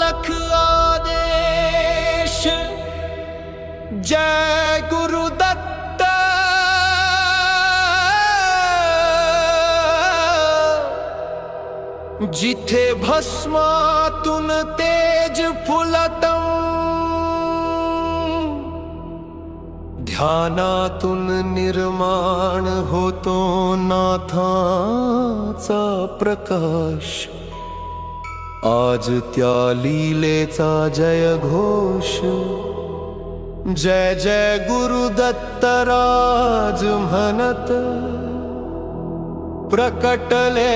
लख आदेश जय गुरुदत्त जिथे भस्मातून तेज फुलतं ध्यानातून निर्माण होतो नाथाचा प्रकाश। आज त्या लीलेचा जय घोष जय जय गुरुदत्तराज म्हणत प्रकटले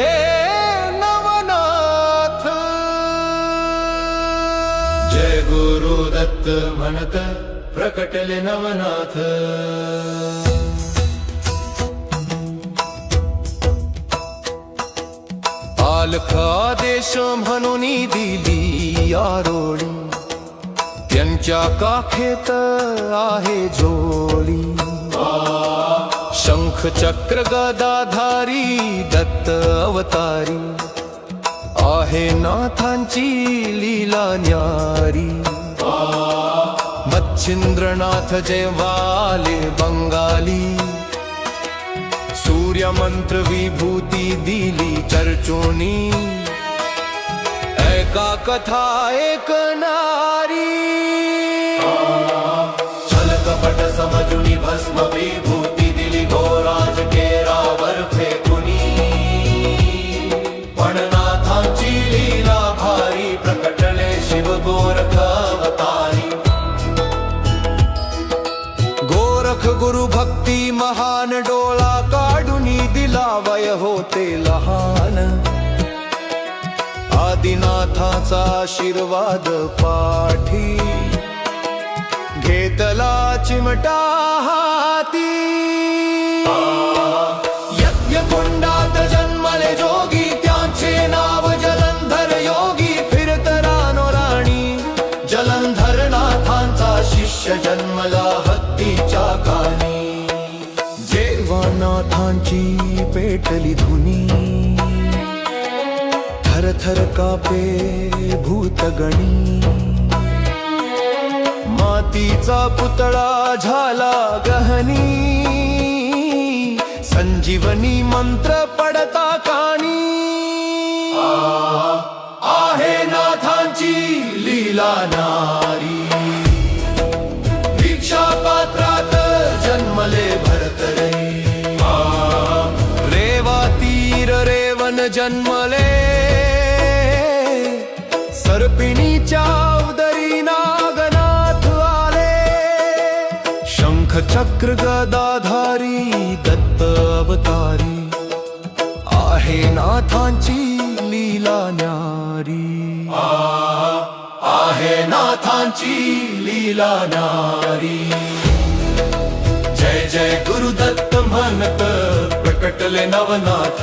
नवनाथ। जय गुरुदत्त म्हणत प्रकटले नवनाथ। आलख आदेश म्हणून दिली आरोळी त्यांच्या काखेत आहे झोळी। शंख चक्र गदाधारी दत्त अवतारी आहे नाथांची लीला न्यारी। मच्छिंद्रनाथ जेवाले बंगाली सूर्य मंत्र विभूती दिली चर्चोनी। ऐका कथा एक नारी छल कपट समजुनी भस्म विभूती दिली गोराज केरावर फेकुनी। पण नाथांची लीला भारी प्रकटले शिव गोरख अवतारी। गोरख गुरु भक्ती महान डोळा काढुनी दिला वय होते लहान। आदिनाथाचा आशीर्वाद पाठी घेतला चिमटा हाती। यज्ञ कुंडात जन्मले जोगी त्यांचे नाव जलंधर योगी। फिरत रानो राणी जलंधर नाथांचा शिष्य जन्मला हत्तीच्या कानी। जेव्हा नाथांची पेटली धुनी थर थर कापे भूतगणी। मातीचा पुतळा झाला गहनी संजीवनी मंत्र पडता कानी। आहे नाथांची लीला नारी भिक्षा पात्रात जन्मले भरतरे। रेवातीर रेवन जन्मले सर्पिणीच्या उदरी नागनाथ आले। शंख चक्र गदाधारी दत्त अवतारी आहे नाथांची लीला न्यारी। आहे नाथांची लीला न्यारी। जय जय गुरुदत्त म्हणत प्रकटले नवनाथ।